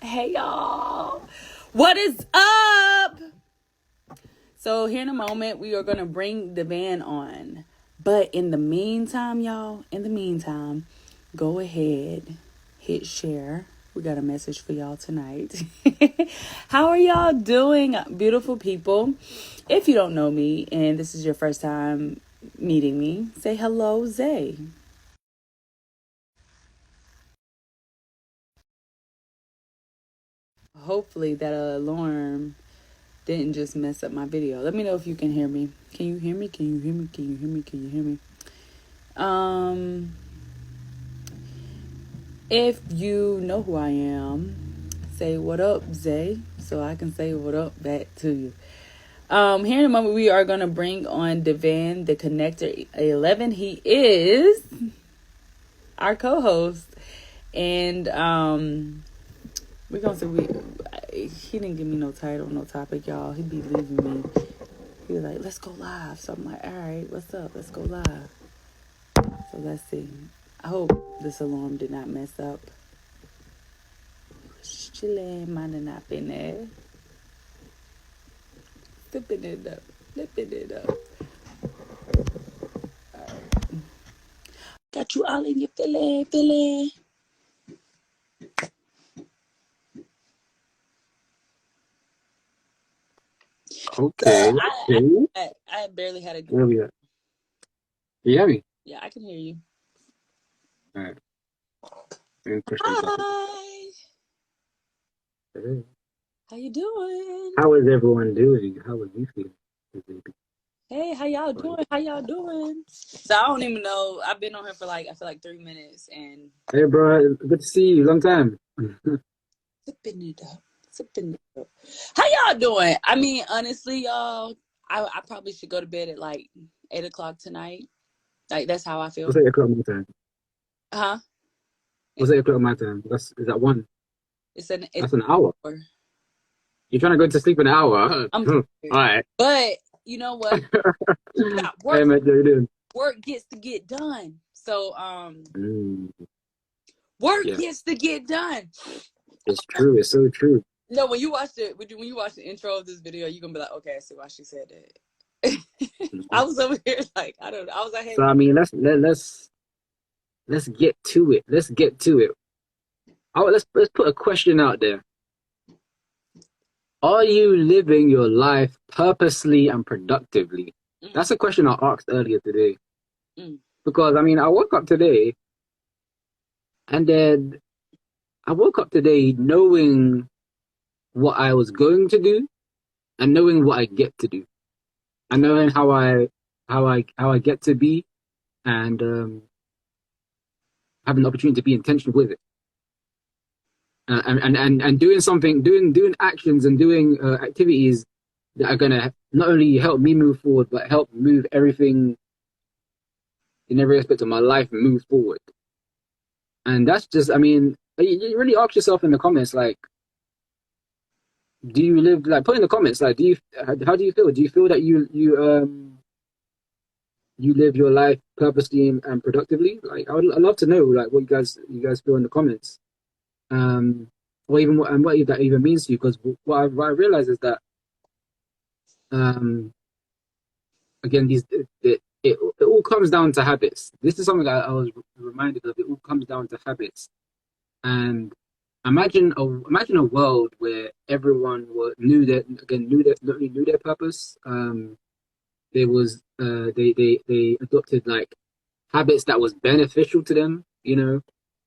Hey y'all, what is up? So here in a moment we are gonna bring the van on, but in the meantime, y'all, go ahead, hit share. We got a message for y'all tonight. How are y'all doing, beautiful people? If you don't know me and this is your first time meeting me, say hello, Zay. Hopefully that alarm didn't just mess up my video. Let me know if you can hear me. Can you hear me? Can you hear me? Can you hear me? Can you hear me? Um, if you know who I am, say what up, Zay, so I can say what up back to you. Here in a moment, we are gonna bring on Devan, the Connector 11. He is our co-host, and we're gonna say he didn't give me no title, no topic, y'all. He'd be leaving me. He was like, let's go live. So I'm like, all right, what's up? Let's go live. So let's see. I hope this alarm did not mess up. Chilling, might have not been there. Flipping it up. Flipping it up. All right. Got you all in your feeling. Okay. Okay. I barely had a good. Where we at? Can you hear me? Yeah, I can hear you. All right. Let me push on top. Hi. Okay. How you doing? How is everyone doing? How are you feeling? Hey, how y'all doing? How y'all doing? So I don't even know. I've been on here for I feel like 3 minutes and Hey, bro. Good to see you. Long time. sipping it up. Sipping it up. How y'all doing? I mean, honestly, y'all, I probably should go to bed at like 8 o'clock tonight. Like that's how I feel. What's 8 o'clock my time? Huh? What's 8 o'clock my time? Is that one? It's That's an hour. an hour. You're trying to go to sleep in an hour? I'm All tired. right. But you know what? We got Hey, work. man, how you doing? Work gets to get done. So Mm, work yeah, gets to get done. it's true. It's so true. No, when you watch the intro of this video, you're gonna be like, okay, I see why she said that. I Mhm. was over here like, I don't know. I was like, hey, So I mean, let's get to it. Let's get to it. Oh, let's put a question out there. Are you living your life purposely and productively? mm, That's a question I asked earlier today. mm, Because I mean, I woke up today and then I woke up today knowing what I was going to do and knowing what I get to do and knowing how I get to be and having the opportunity to be intentional with it. And doing something, doing actions and doing activities that are gonna not only help me move forward, but help move everything in every aspect of my life move forward. And that's just, I mean, you really ask yourself in the comments, like, do you live, like, put in the comments, like, how do you feel? Do you feel that you live your life purposely and productively? Like, I'd love to know, like, what you guys feel in the comments. Um, or even what that even means to you, because what I realize is that, um, again, it all comes down to habits. This is something I was reminded of. It all comes down to habits. And imagine a world where everyone not only knew their purpose. There was they adopted like habits that was beneficial to them,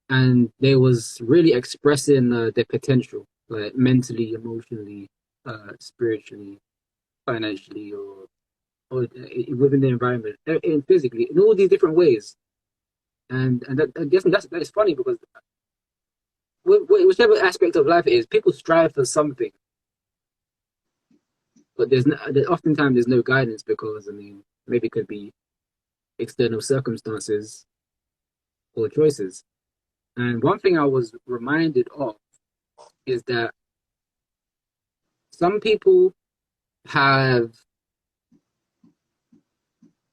and they was really expressing their potential, like mentally, emotionally, spiritually, financially, or within the environment, and physically, in all these different ways. And I guess that's funny because whichever aspect of life it is, people strive for something, but oftentimes there's no guidance because I mean maybe it could be external circumstances or choices. And one thing I was reminded of is that some people have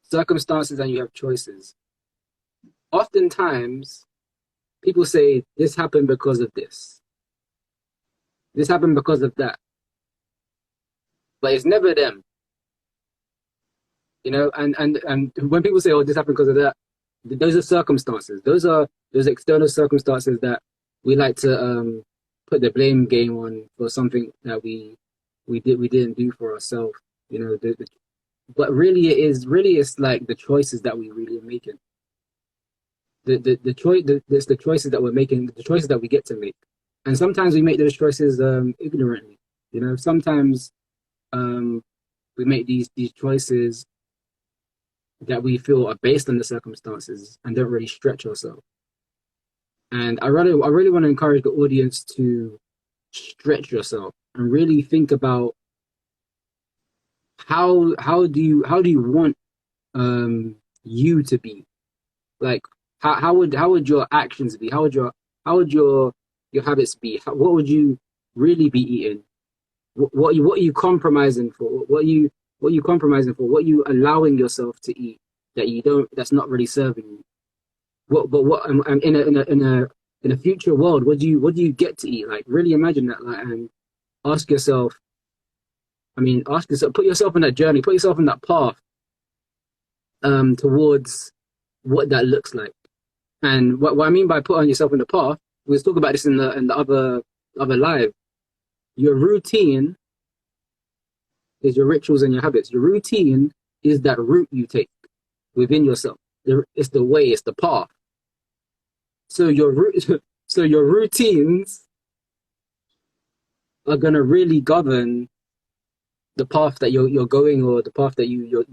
circumstances and you have choices. Oftentimes people say this happened because of this. This happened because of that. But it's never them, you know. And when people say, "Oh, this happened because of that," those are circumstances. Those external circumstances that we like to put the blame game on for something that we didn't do for ourselves. You know, but really it's like the choices that we really are making. It's the choices that we're making, the choices that we get to make. And sometimes we make those choices ignorantly. You know, sometimes um, we make these choices that we feel are based on the circumstances and don't really stretch ourselves. And I really want to encourage the audience to stretch yourself and really think about how do you want you to be, like how would your actions be, how would your habits be, what would you really be eating, what are you compromising for, what are you compromising for, what are you allowing yourself to eat that you don't, that's not really serving you, what in a future world, what do you get to eat, like really imagine that, like, and ask yourself, ask yourself, put yourself on that journey, put yourself on that path towards what that looks like. And what I mean by put on yourself in the path, we was talking about this in the other live. Your routine is your rituals and your habits. Your routine is that route you take within yourself. It's the way, it's the path. So so your routines are gonna really govern the path that you're going, or the path that you're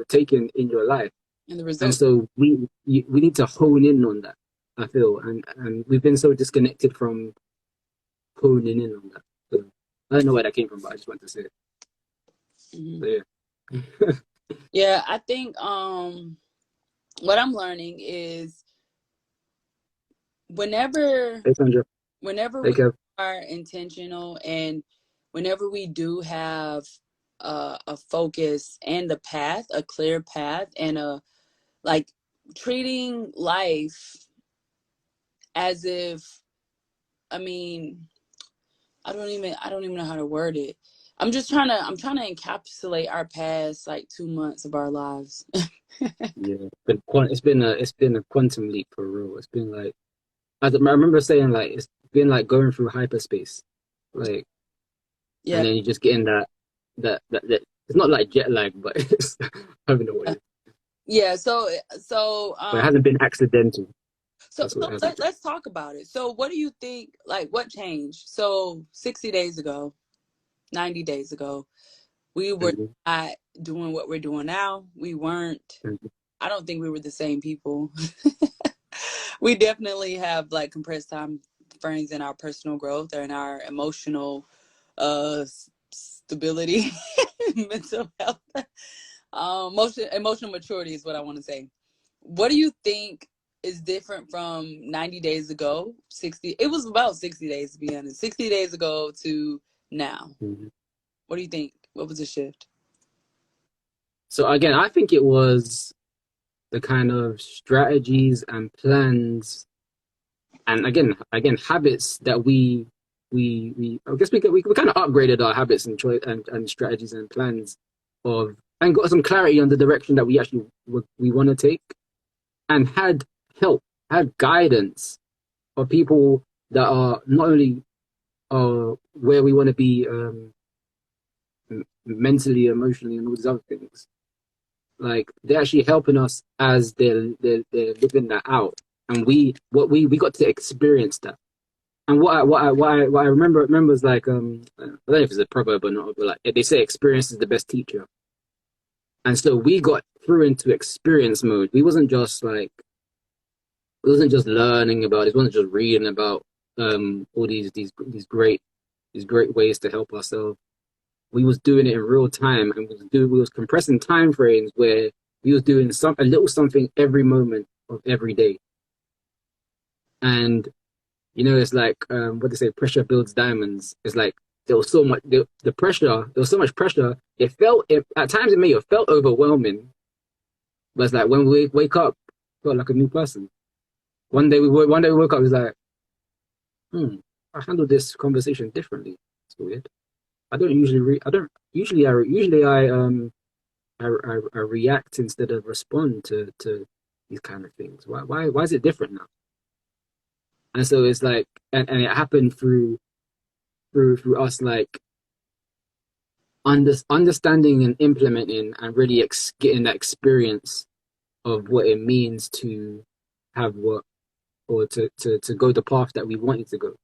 taking in your life. And the result. And so we need to hone in on that, I feel, and we've been so disconnected from honing in on that. So I don't know where that came from, but I just wanted to say it. Mm-hmm. So, yeah. Yeah, I think what I'm learning is whenever we are intentional, and whenever we do have a focus and a clear path, and like treating life as if, I don't even know how to word it. I'm trying to encapsulate our past like 2 months of our lives. Yeah, it's been a quantum leap for real. It's been like, I remember saying, like, it's been like going through hyperspace, like, yeah. And then you just get in that it's not like jet lag, but it's having a way. Yeah, so but it hasn't been accidental. So let's talk about it. So what do you think, like, what changed? So 60 days ago, 90 days ago, we were not doing what we're doing now. We weren't, I don't think we were the same people. We definitely have like compressed time frames in our personal growth or in our emotional stability, mental health, emotional maturity is what I want to say. What do you think is different from 90 days ago? It was about 60 days, to be honest. 60 days ago to now. What do you think? What was the shift? So again, I think it was the kind of strategies and plans, and again habits that we I guess we kind of upgraded our habits and strategies and plans of, and got some clarity on the direction that we actually we want to take, and had help, had guidance of people that are not only where we want to be mentally, emotionally, and all these other things. Like, they're actually helping us as they're living that out, and we got to experience that. And what I remember is like, I don't know if it's a proverb or not, but like they say experience is the best teacher. And so we got through into experience mode. We wasn't just learning about it. It wasn't just reading about all these great ways to help ourselves. We was doing it in real time, and we was compressing time frames where we was doing a little something every moment of every day. And it's like what they say, pressure builds diamonds. It's like there was so much there was so much pressure. At times it may have felt overwhelming, but it's like when we wake up, felt like a new person. One day we woke up, it was like, I handled this conversation differently. weird. I don't usually I don't usually I react instead of respond to these kind of things. Why is it different now? And so it's like, and it happened through us like understanding and implementing and really getting that experience of what it means to have what, or to go the path that we wanted to go.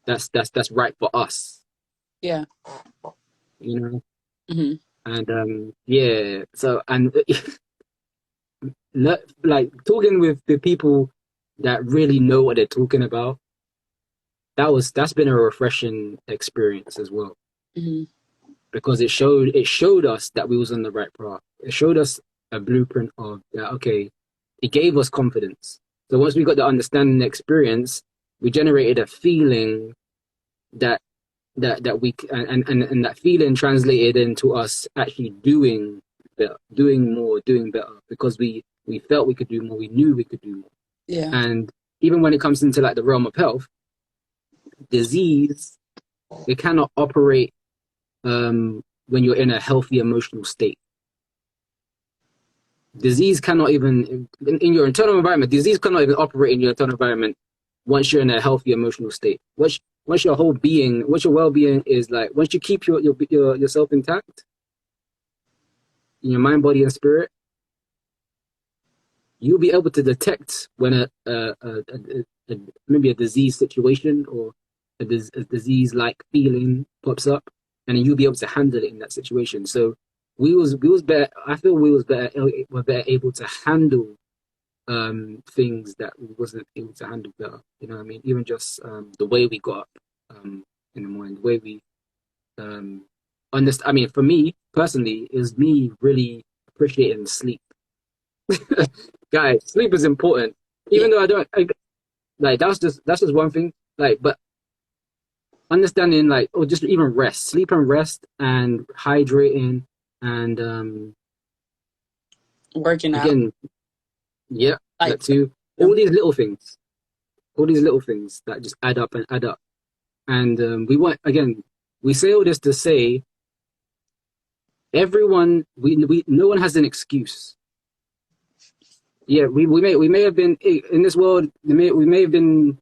That's right for us, Yeah. you know. Hmm. And yeah, so and like talking with the people that really know what they're talking about, that's been a refreshing experience as well, Hmm. because it showed us that we was on the right path. It showed us a blueprint of that. Okay, it gave us confidence. So once we got the understanding and experience, we generated a feeling that we and that feeling translated into us actually doing better, doing more, doing better, because we felt we could do more, we knew we could do more. Yeah. And even when it comes into like the realm of health, disease, it cannot operate when you're in a healthy emotional state. Disease cannot even in your internal environment. Disease cannot even operate in your internal environment once you're in a healthy emotional state. Once your whole being, once your well-being is like, once you keep yourself intact in your mind, body, and spirit, you'll be able to detect when maybe a disease situation or a disease-like feeling pops up, and then you'll be able to handle it in that situation. So we was better. I feel we was better. Were better able to handle things that we wasn't able to handle better. You know what I mean? Even just the way we got up in the morning, the way we understand. I mean, for me personally, is me really appreciating sleep. Guys, sleep is important. Yeah. Even though like that's just one thing. Like, but understanding like, or just even rest, sleep and rest, and hydrating, and Working out. again, yeah, Like, that too. All these little things, all these little things that just add up and add up. And we say all this to say everyone, we no one has an excuse. Yeah, we may have been in this world. We may have been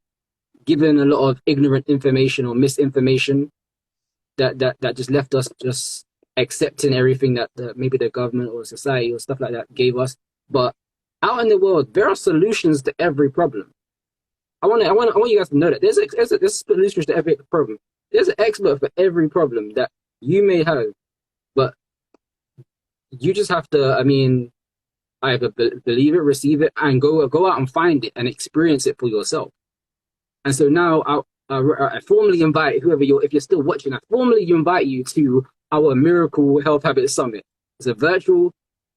given a lot of ignorant information or misinformation that just left us just accepting everything that maybe the government or society or stuff like that gave us. But out in the world, there are solutions to every problem. I want you guys to know that there's solutions to every problem. There's an expert for every problem that you may have, but you just have to. I mean, either believe it, receive it, and go out and find it and experience it for yourself. And so now I formally invite whoever if you're still watching, I formally invite you to our Miracle Health Habits Summit. It's a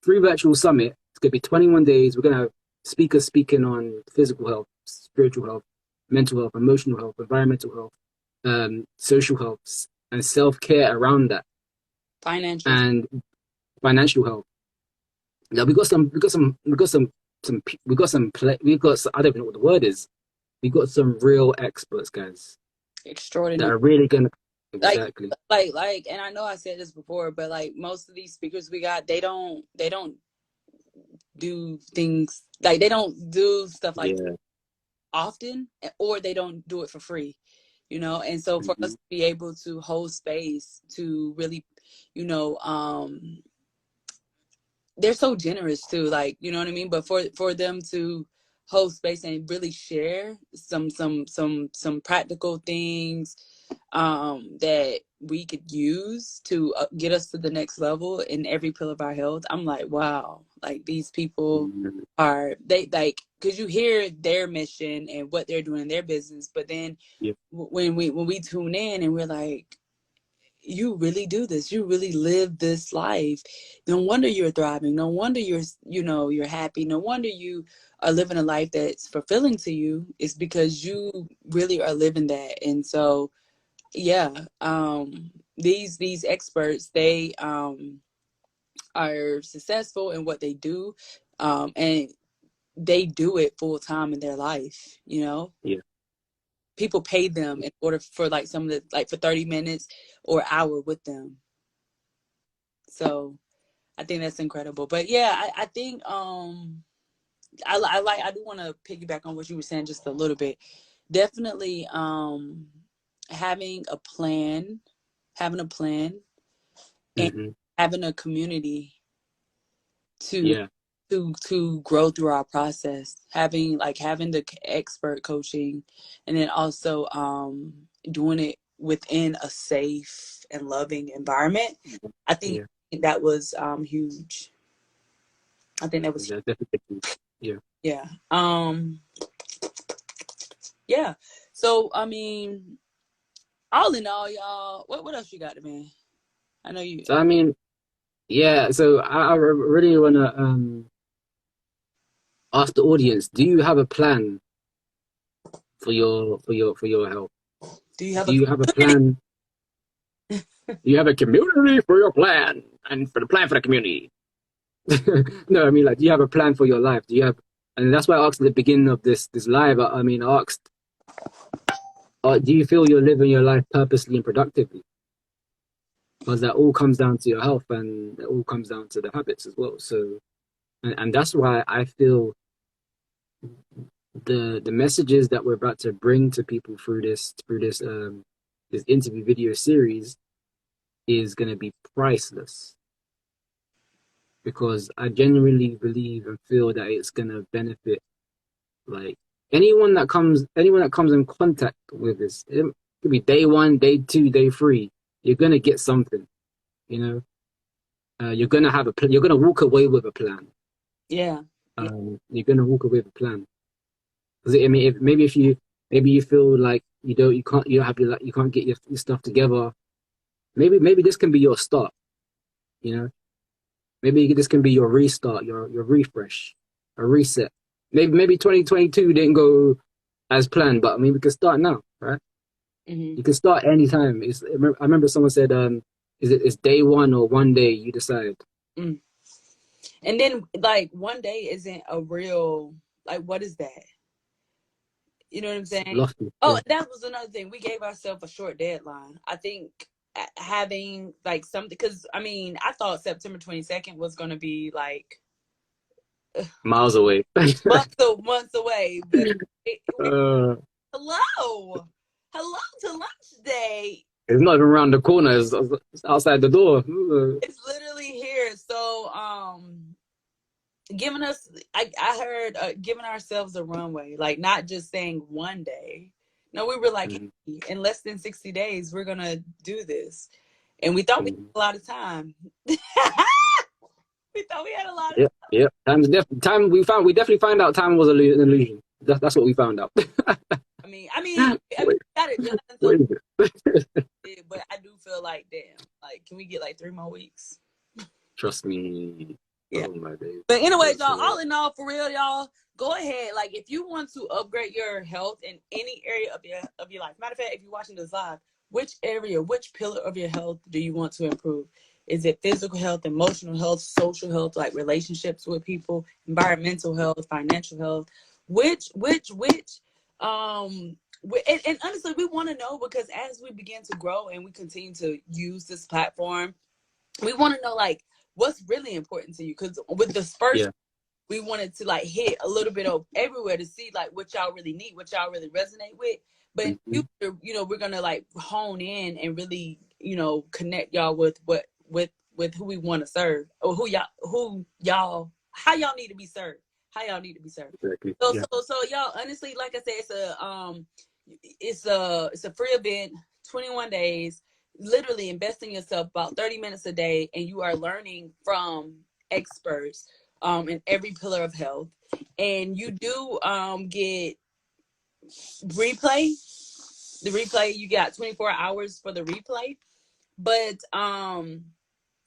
free virtual summit. It's going to be 21 days. We're going to have speakers speaking on physical health, spiritual health, mental health, emotional health, environmental health, social health, and self-care around that, financial. and financial health. Now we got some, I don't even know what the word is. We got some real experts, guys, that Extraordinary. are really gonna Like, exactly. and I know I said this before, but like most of these speakers we got, they don't do things like they don't do stuff like Yeah. often, or they don't do it for free, and so for us Mm-hmm. to be able to hold space to really, you know they're so generous too, like, you know what I mean, but for them to hold space and really share some practical things that we could use to get us to the next level in every pillar of our health. I'm like, wow, like these people Mm-hmm. are, they like, because you hear their mission and what they're doing in their business, but then Yeah. when we tune in and we're like, you really do this, you really live this life, no wonder you're thriving, no wonder you're happy, no wonder you are living a life that's fulfilling to you. It's because you really are living that. And so yeah, these experts, they are successful in what they do, and they do it full time in their life. Yeah. people pay them in order for like some of the, like for 30 minutes or hour with them. So I think that's incredible. But yeah, I think I do want to piggyback on what you were saying just a little bit. Definitely having a plan, having a plan, and Hmm. having a community to Yeah. to grow through our process. Having the expert coaching, and then also doing it within a safe and loving environment. I think Yeah. that was huge. I think that was huge. Yeah. Definitely. Yeah. Yeah. Yeah. So I mean, all in all, y'all, what else you got, man? I know you. So I mean, yeah. So I really wanna ask the audience: do you have a plan for your health? Do you have Do a you have a community? plan? Do you have a community for your plan and for the plan for the community? No, I mean, like, do you have a plan for your life? Do you have? And that's why I asked at the beginning of this live. I mean, I asked, do you feel you're living your life purposely and productively? Because that all comes down to your health, and it all comes down to the habits as well. So, and that's why I feel the messages that we're about to bring to people through this interview video series is going to be priceless, because I genuinely believe and feel that it's going to benefit, like, anyone that comes in contact with this. It could be day one, day two, day three. You're going to get something, you know. You're gonna walk away with a plan. Yeah. Yeah. You're gonna walk away with a plan. Because I mean, maybe you feel like you can't get your stuff together. Maybe this can be your start. You know, maybe this can be your restart, your refresh, a reset. Maybe 2022 didn't go as planned, but I mean, we can start now, right? Hmm. You can start anytime. I remember someone said, it's day one or one day you decide. Mm. And then like one day isn't a real, like, what is that? You know what I'm It's saying? lofty. Oh, Yeah. that was another thing. We gave ourselves a short deadline. I think having like something, because I mean, I thought September 22nd was going to be like Miles away. months away, but we uh, hello, hello to lunch day. it's not even around the corner. It's outside the door. It's literally here. So giving us, I heard giving ourselves a runway, like not just saying one day. No, we were like, Mhm, hey, in less than 60 days we're gonna do this, and we thought we mhm. had a lot of time. We thought we had a lot of Yeah, yeah. Time we definitely found out time was an illusion. That's what we found out. I mean, Wait, we got it done, so wait a minute. but I do feel like, damn, like, can we get like 3 more weeks? Trust me. Yeah. Oh my days. But anyways, Yes, y'all, yeah. all in all, for real, y'all, go ahead. Like, if you want to upgrade your health in any area of your life, matter of fact, if you're watching this live, which pillar of your health do you want to improve? Is it physical health, emotional health, social health, like relationships with people, environmental health, financial health? Which? Um, and honestly, we want to know, because as we begin to grow and we continue to use this platform, we want to know like what's really important to you. Because with this first, Yeah. we wanted to like hit a little bit of everywhere to see like what y'all really need, what y'all really resonate with. But in the Mhm. future, we're gonna like hone in and really, connect y'all with with who we want to serve, or how y'all need to be served, how y'all need to be served. Exactly. So Yeah. so so y'all, honestly, like I said, it's a free event, 21 days, literally invest in yourself about 30 minutes a day, and you are learning from experts in every pillar of health. And you do get replay. The replay, you got 24 hours for the replay. But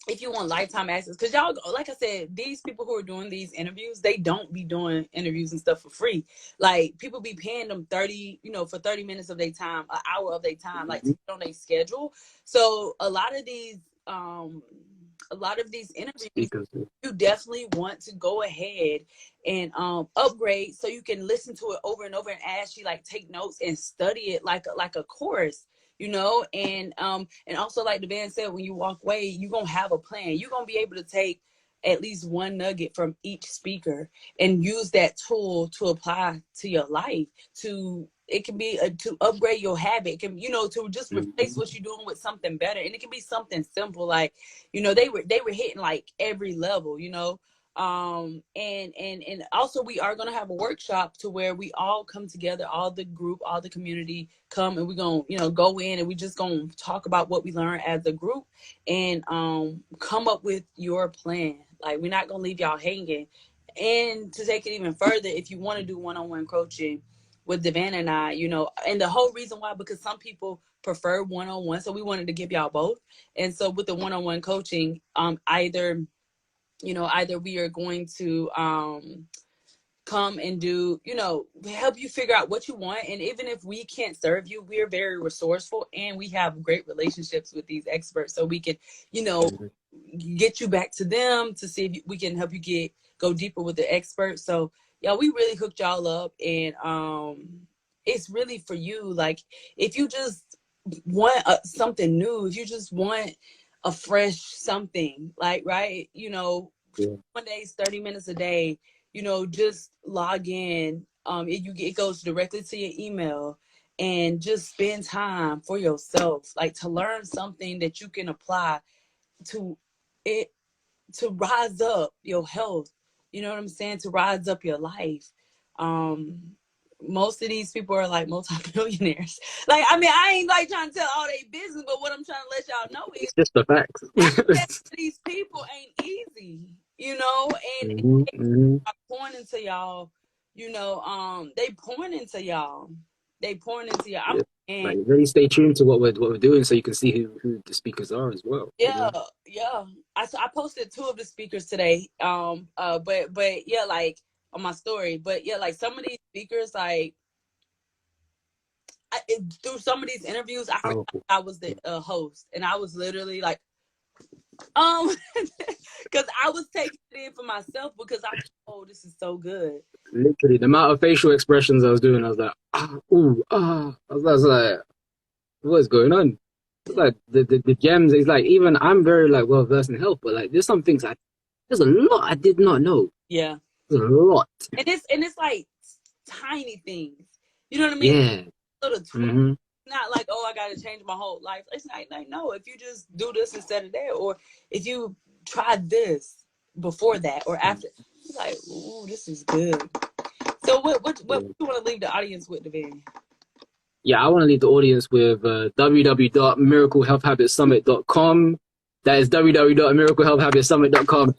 if you want lifetime access, because y'all, like I said, these people who are doing these interviews, they don't be doing interviews and stuff for free. Like, people be paying them 30, for 30 minutes of their time, an hour of their time, like, to Mhm. get on their schedule. So a lot of these, um a lot of these interviews, Speakers. you definitely want to go ahead and upgrade so you can listen to it over and over and actually like take notes and study it like a course, you know. And also like the van said, when you walk away, you're gonna have a plan. You're gonna be able to take at least one nugget from each speaker and use that tool to apply to your life. To it can be to upgrade your habit. It can, you know, to just replace what you're doing with something better. And it can be something simple, like, you know, they were hitting like every level, you know. And also we are going to have a workshop to where we all come together, all the group, all the community come, and we're going to, you know, go in and we just going to talk about what we learned as a group and come up with your plan. Like, we're not going to leave y'all hanging. And to take it even further, if you want to do one-on-one coaching with Devan and I, you know, and the whole reason why, because some people prefer one-on-one, so we wanted to give y'all both. And so with the one-on-one coaching, either we are going to come and do, you know, help you figure out what you want. And even if we can't serve you, we're very resourceful and we have great relationships with these experts, so we can, you know, get you back to them to see if we can help you go deeper with the experts. So yeah, we really hooked y'all up, and it's really for you. Like, if you just want something new, if you just want a fresh something, like, right, you know, 1 day, 30 minutes a day, you know, just log in. It goes directly to your email, and just spend time for yourself, like to learn something that you can apply to it, to rise up your health. You know what I'm saying? To rise up your life. Most of these people are like multi-billionaires. Like, I mean, I ain't like trying to tell all their business, but what I'm trying to let y'all know is It's just the facts. access to these people ain't easy, you know, and they are pouring into y'all, you know, they pouring into y'all. Yeah. Like, really stay tuned to what we're doing, so you can see who the speakers are as well. Yeah, yeah. I posted 2 of the speakers today. But yeah, like on my story. But yeah, like some of these speakers, like through some of these interviews, I forgot I was the host, and I was literally like, because I was taking it in for myself, because this is so good. Literally, the amount of facial expressions I was doing, I was like, I was like, what's going on? It's like the gems. It's like, even I'm very like well versed in health, but like there's some things there's a lot I did not know. Yeah, there's a lot. And it's like tiny things. You know what I mean? Yeah. Little not like, oh, I gotta change my whole life. It's not like, no, if you just do this instead of that, or if you try this before that or after, it's like, ooh, this is good. So what do you want to leave the audience with, Devan? Yeah, I want to leave the audience with www.miraclehealthhabitsummit.com. That is www.miraclehealthhabitsummit.com.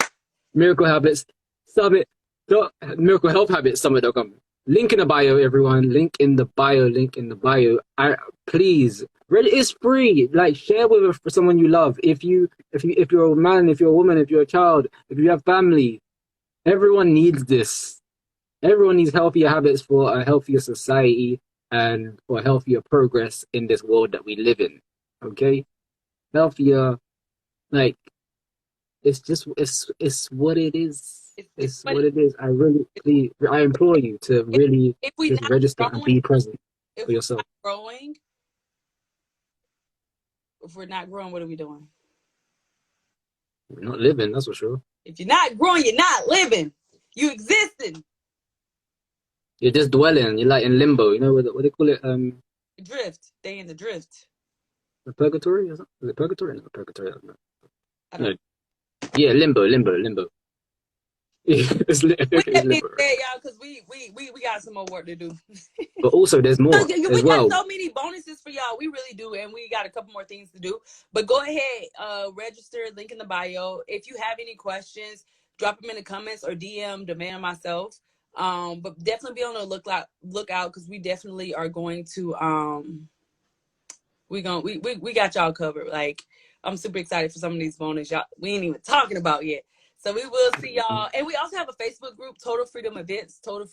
Miracle Habits Summit. Miraclehealthhabitsummit.com. Link in the bio, everyone. Link in the bio. Please, it's free. Like, share with it for someone you love. If you're a man, if you're a woman, if you're a child, if you have family, everyone needs this. Everyone needs healthier habits for a healthier society and for healthier progress in this world that we live in. Okay, healthier, like, it's what it is. It's what it is. I implore you to really just register and be present for yourself. If we're not growing, what are we doing? We're not living, that's for sure. If you're not growing, you're not living. You existing. You're just dwelling. You're like in limbo. You know what they call it? Drift. They in the drift. The purgatory? Is it purgatory? No, purgatory. I don't know. Yeah, limbo. It's limbo. Y'all, because we got some more work to do. But also, there's more. We got so many bonuses for y'all. We really do, and we got a couple more things to do. But go ahead, register. Link in the bio. If you have any questions, drop them in the comments or DM Devan myself. But definitely be on the lookout because we definitely are going to we got y'all covered. Like, I'm super excited for some of these bonuses y'all we ain't even talking about yet. So we will see y'all. And we also have a Facebook group, Total Freedom Events Facebook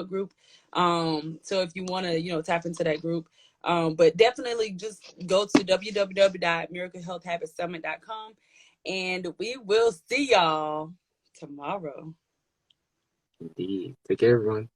group. So if you want to, tap into that group, but definitely just go to www.miraclehealthhabitsummit.com, and we will see y'all tomorrow. Indeed. Take care, everyone.